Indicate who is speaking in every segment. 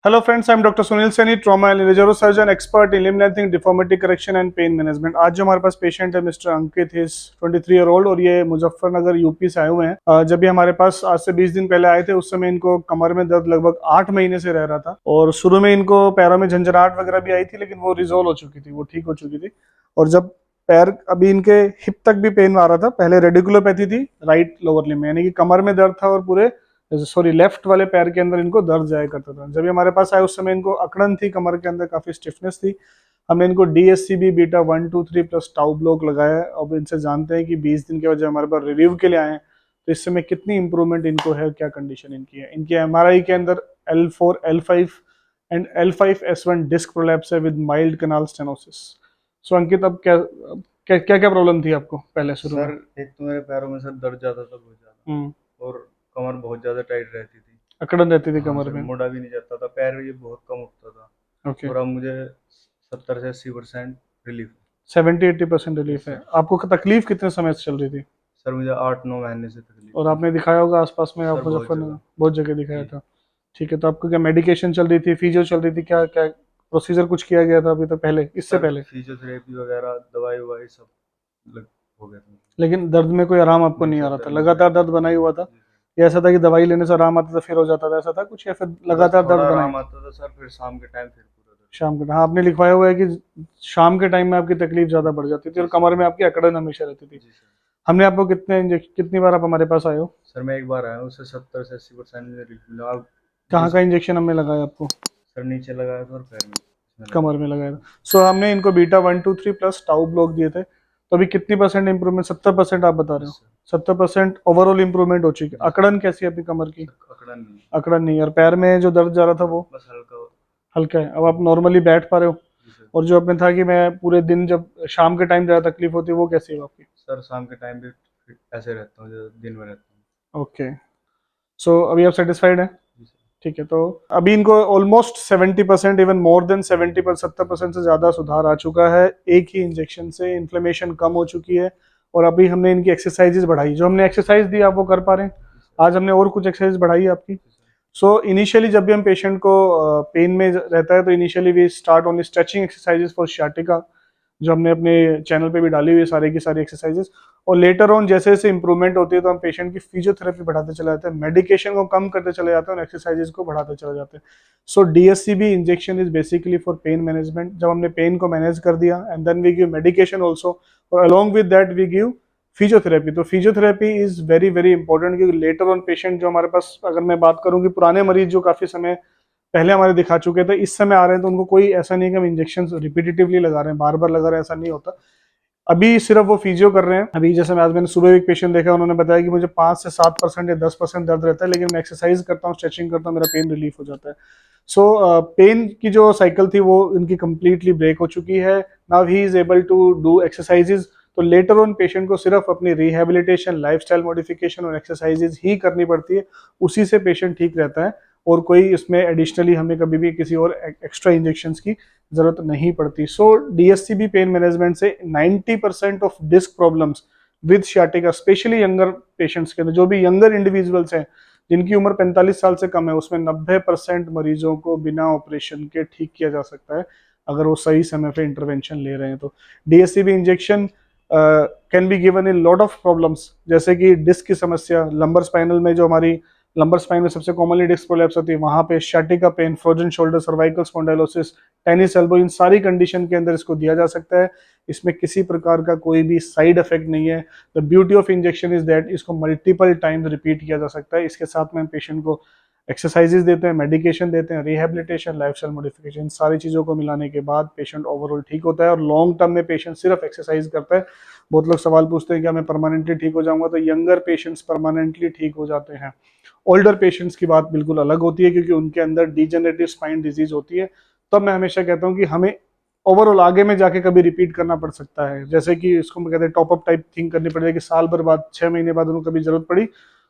Speaker 1: Hello friends, I'm Dr. Sunil Saini, trauma and neurosurgeon, expert in limb lengthening, deformity correction and pain management. आज जो हमारे पास patient है mister Ankit, is 23 year old और ये Muzaffarnagar UP से आए हुए हैं। जब ये हमारे पास आज से 20 दिन पहले आए थे उस समय इनको कमर में दर्द लगभग 8 महीने से रह रहा था और शुरू में इनको पैरों में झंझनाहट वगैरह भी आई थी, लेकिन वो रिजोल्व हो चुकी थी, वो ठीक हो चुकी थी। और जब पैर अभी इनके हिप तक भी पेन आ रहा था, पहले रेडिकुलोपैथी थी राइट लोअर लिम्ब में, यानी कि कमर में दर्द था और पूरे लेफ्ट वाले पैर के अंदर इनको दर्द जाया करता था। जब ये हमारे पास आए उस समय इनको अकड़न थी, कमर के अंदर काफी स्टिफनेस थी। हमने इनको DSCB beta 1 2 3 plus tau block लगाया है। अब इनसे जानते हैं कि 20 दिन के बाद जब हमारे पास रिव्यू के लिए आए हैं तो इस समय कितनी इंप्रूवमेंट इनको है, क्या कंडीशन इनकी है। इनकी MRI के अंदर L4 L5 and L5S1 disc prolapse है with mild canal stenosis. So Ankit, अब क्या क्या क्या प्रॉब्लम थी आपको पहले शुरू में?
Speaker 2: सर एक तो मेरे पैरों में सर दर्द ज्यादा था, बहुत ज्यादा। और कमर बहुत ज्यादा टाइट रहती थी।
Speaker 1: अकड़न रहती थी
Speaker 2: हाँ
Speaker 1: कमर
Speaker 2: सर,
Speaker 1: में।
Speaker 2: मुड़ा भी नहीं जाता था, पैर भी बहुत कम उठता था।
Speaker 1: ओके।
Speaker 2: और अब मुझे 70 से 80% रिलीफ है।
Speaker 1: 70-80%
Speaker 2: यस
Speaker 1: रिलीफ है।
Speaker 2: सर।
Speaker 1: आपको तकलीफ कितने समय से चल रही थी?
Speaker 2: सर मुझे 8 9 महीने से तकलीफ
Speaker 1: और
Speaker 2: थी।
Speaker 1: आपने दिखाया होगा आसपास में,
Speaker 2: सर
Speaker 1: आप
Speaker 2: बहुत
Speaker 1: मुजफ्फरनगर
Speaker 2: जगह।
Speaker 1: बहुत जगह दिखाया
Speaker 2: जी।
Speaker 1: था। ठीक है, तो आपको क्या मेडिकेशन चल रही थी, फिजियो चल रही थी, क्या क्या प्रोसीजर कुछ किया गया था अभी तक पहले, इससे
Speaker 2: सर
Speaker 1: पहले?
Speaker 2: फिजियोथेरेपी वगैरह दवाई ववाई सब लग हो गया था।
Speaker 1: लेकिन दर्द में कोई आराम आपको
Speaker 2: नहीं
Speaker 1: नहीं आ
Speaker 2: सर,
Speaker 1: रहा था,
Speaker 2: दर्द में कोई
Speaker 1: लगातार
Speaker 2: आराम
Speaker 1: दर्द
Speaker 2: नहीं
Speaker 1: बना ही
Speaker 2: है।
Speaker 1: हुआ था?
Speaker 2: जी सर।
Speaker 1: या ऐसा था कि दवाई लेने से आराम आता था फिर हो जाता था, ऐसा था कुछ, या फिर
Speaker 2: बस
Speaker 1: लगातार दर्द
Speaker 2: थोड़ा
Speaker 1: बना ही?
Speaker 2: आराम आता था सर, फिर शाम के टाइम फिर पूरा दर्द।
Speaker 1: शाम के, हाँ आपने लिखवाया हुआ है कि शाम के टाइम में आपकी तकलीफ ज्यादा बढ़ जाती थी
Speaker 2: जी
Speaker 1: और
Speaker 2: सर।
Speaker 1: कमर में आपकी अकड़न हमेशा रहती थी।
Speaker 2: जी सर।
Speaker 1: हमने आपको कितनी बार आप हमारे पास आए हो?
Speaker 2: सर मैं एक बार आया हूँ, उससे 70 से 80% में रिलीफ मिला। अब
Speaker 1: कहाँ
Speaker 2: जिस
Speaker 1: का इंजेक्शन हमने लगाया आपको?
Speaker 2: सर नीचे लगाया था और पैर में इसमें लगाया
Speaker 1: कमर
Speaker 2: था।
Speaker 1: में लगाया था। सो हमने इनको बीटा 1 2 3 प्लस टाउ ब्लॉक दिए थे, तो अभी कितनी परसेंट इंप्रूवमेंट? 70% आप बता रहे हो?
Speaker 2: Yes sir.
Speaker 1: 70% ओवरऑल इंप्रूवमेंट हो चुकी है।
Speaker 2: जी सर।
Speaker 1: अकड़न कैसी है अपनी कमर की?
Speaker 2: सर अकड़ा नहीं है।
Speaker 1: अकड़न नहीं है। और पैर में जो दर्द जा रहा था वो
Speaker 2: बस हल्का।
Speaker 1: हल्का है, अब आप नॉर्मली बैठ पा रहे हो?
Speaker 2: जी सर।
Speaker 1: और जो अपने था कि मैं पूरे दिन, जब शाम के टाइम ज़्यादा तकलीफ होती है, वो कैसी है आपकी?
Speaker 2: सर शाम के टाइम भी फिर ऐसे रहता हूँ जैसे दिन में रहता हूँ।
Speaker 1: ओके। सो अभी आप सेटिस्फाइड हैं?
Speaker 2: जी सर।
Speaker 1: ठीक है, तो अभी इनको ऑलमोस्ट 70%, इवन मोर देन 70% 70% से ज़्यादा सुधार आ चुका है एक ही इंजेक्शन से। इन्फ्लेमेशन कम हो चुकी है और अभी हमने इनकी एक्सरसाइजेज बढ़ाई, जो हमने एक्सरसाइज दी आप वो कर पा रहे हैं।
Speaker 2: जी सर।
Speaker 1: आज हमने और कुछ एक्सरसाइज बढ़ाई है आपकी।
Speaker 2: जी सर।
Speaker 1: सो इनिशियली जब भी हम पेशेंट को पेन में रहता है तो initially we start only stretching exercises for sciatica, जो हमने अपने चैनल पे भी डाली हुई है सारी की सारी एक्सरसाइजेस। और लेटर ऑन जैसे जैसे इंप्रूवमेंट होती है तो हम पेशेंट की फिजियोथेरेपी बढ़ाते चले जाते हैं, मेडिकेशन को कम करते चले जाते हैं और एक्सरसाइजेस को बढ़ाते चले जाते हैं। So DSCB injection is basically for pain management. जब हमने पेन को मैनेज कर दिया and then we give medication also, और along with that we give physiotherapy. तो physiotherapy is very very important, क्योंकि लेटर ऑन पेशेंट जो हमारे पास, अगर मैं बात करूँ कि पुराने मरीज जो काफी समय पहले हमारे दिखा चुके थे, इस समय आ रहे हैं, तो उनको कोई ऐसा नहीं है कि हम इंजेक्शन रिपीटेटिवली लगा रहे हैं, बार बार लगा रहे हैं, ऐसा नहीं होता। अभी सिर्फ वो फिजियो कर रहे हैं। अभी जैसे मैं आज मैंने सुबह एक पेशेंट देखा, उन्होंने बताया कि मुझे 5 से 7% या 10% दर्द रहता है, लेकिन मैं एक्सरसाइज करता हूँ, स्ट्रेचिंग करता हूँ, मेरा पेन रिलीफ हो जाता है। सो पेन की जो साइकिल थी वो इनकी कंप्लीटली ब्रेक हो चुकी है। Now he is able to do exercises. तो लेटर ऑन पेशेंट को सिर्फ अपनी रिहेबिलिटेशन, लाइफस्टाइल मॉडिफिकेशन और एक्सरसाइजेज ही करनी पड़ती है, उसी से पेशेंट ठीक रहता है। और कोई इसमें एडिशनली हमें कभी भी किसी और एक्स्ट्रा इंजेक्शन की जरूरत नहीं पड़ती। सो DSCB पेन मैनेजमेंट से 90% of disc problems with sciatica, specially younger patients के अंदर, जो भी यंगर इंडिविजुअल्स हैं जिनकी उम्र 45 साल से कम है, उसमें 90% मरीजों को बिना ऑपरेशन के ठीक किया जा सकता है, अगर वो सही समय पे इंटरवेंशन ले रहे हैं तो। DSCB injection can be given in lot of problems, जैसे कि डिस्क की समस्या, लंबर स्पाइनल में जो हमारी लंबर स्पाइन में सबसे कॉमनली डिस्क प्रोलैप्स होती है, वहां पे sciatica pain, frozen shoulder, cervical spondylosis, tennis elbow, इन सारी कंडीशन के अंदर इसको दिया जा सकता है। इसमें किसी प्रकार का कोई भी साइड इफेक्ट नहीं है। The beauty of injection is that इसको मल्टीपल टाइम्स रिपीट किया जा सकता है। इसके साथ में पेशेंट को एक्सरसाइजेज देते हैं, मेडिकेशन देते हैं, रिहेबिलिटेशन, लाइफस्टाइल मॉडिफिकेशन, सारी चीज़ों को मिलाने के बाद पेशेंट ओवरऑल ठीक होता है। और लॉन्ग टर्म में पेशेंट सिर्फ एक्सरसाइज करता है। बहुत लोग सवाल पूछते हैं कि मैं परमानेंटली ठीक हो जाऊंगा, तो यंगर पेशेंट्स परमानेंटली ठीक हो जाते हैं। ओल्डर पेशेंट्स की बात बिल्कुल अलग होती है, क्योंकि उनके अंदर डिजेनरेटिव स्पाइन डिजीज होती है। तब मैं हमेशा कहता हूँ कि हमें ओवरऑल आगे में जाके कभी रिपीट करना पड़ सकता है, जैसे कि इसको मैं कहते हैं टॉप अप टाइप थिंग करनी पड़ेगी, कि साल भर बाद, 6 महीने बाद उनको कभी जरूरत पड़ी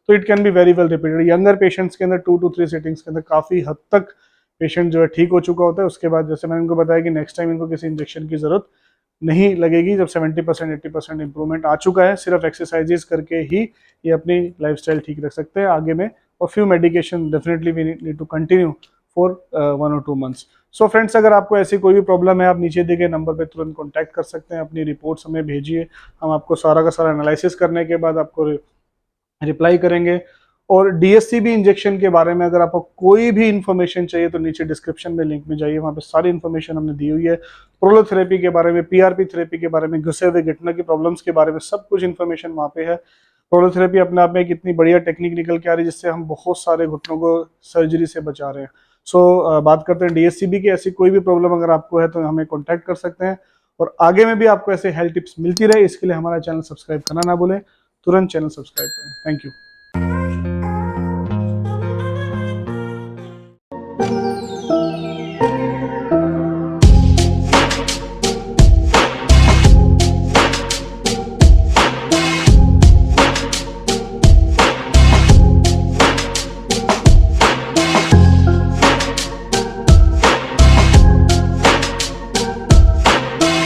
Speaker 1: तो it can be very well repeated. Younger patients के अंदर 2 to 3 सेटिंग्स के अंदर काफी हद तक पेशेंट जो है ठीक हो चुका होता है। उसके बाद जैसे मैंने इनको बताया कि नेक्स्ट टाइम इनको किसी इंजेक्शन की जरूरत नहीं लगेगी, जब 70% 80% इंप्रूवमेंट आ चुका है। सिर्फ एक्सरसाइजेस करके ही ये अपनी लाइफस्टाइल ठीक रख सकते हैं आगे में। और few medication definitely we need to continue for 1 or 2 months. So friends, अगर आपको ऐसी कोई भी प्रॉब्लम है, आप नीचे दिए गए नंबर पे तुरंत कॉन्टैक्ट कर सकते हैं, अपनी रिपोर्ट्स हमें भेजिए, हम आपको सारा का सारा एनालिसिस करने के बाद आपको रिप्लाई करेंगे। और डीएससीबी इंजेक्शन के बारे में अगर आपको कोई भी इंफॉर्मेशन चाहिए तो नीचे डिस्क्रिप्शन में लिंक में जाइए, वहाँ पे सारी इंफॉर्मेशन हमने दी हुई है। प्रोलोथेरेपी के बारे में, पीआरपी थेरेपी के बारे में, घुसे हुए घुटने की प्रॉब्लम्स के बारे में सब कुछ इंफॉर्मेशन वहाँ पे है। प्रोलोथेरेपी अपने आप में एक इतनी बढ़िया टेक्निक निकल के आ रही है जिससे हम बहुत सारे घुटनों को सर्जरी से बचा रहे हैं। सो बात करते हैं डीएससीबी की। ऐसी कोई भी प्रॉब्लम अगर आपको है तो हमें कॉन्टैक्ट कर सकते हैं, और आगे में भी आपको ऐसे हेल्थ टिप्स मिलती रहे इसके लिए हमारा चैनल सब्सक्राइब करना ना भूलें। तुरंत चैनल सब्सक्राइब करें। Thank you.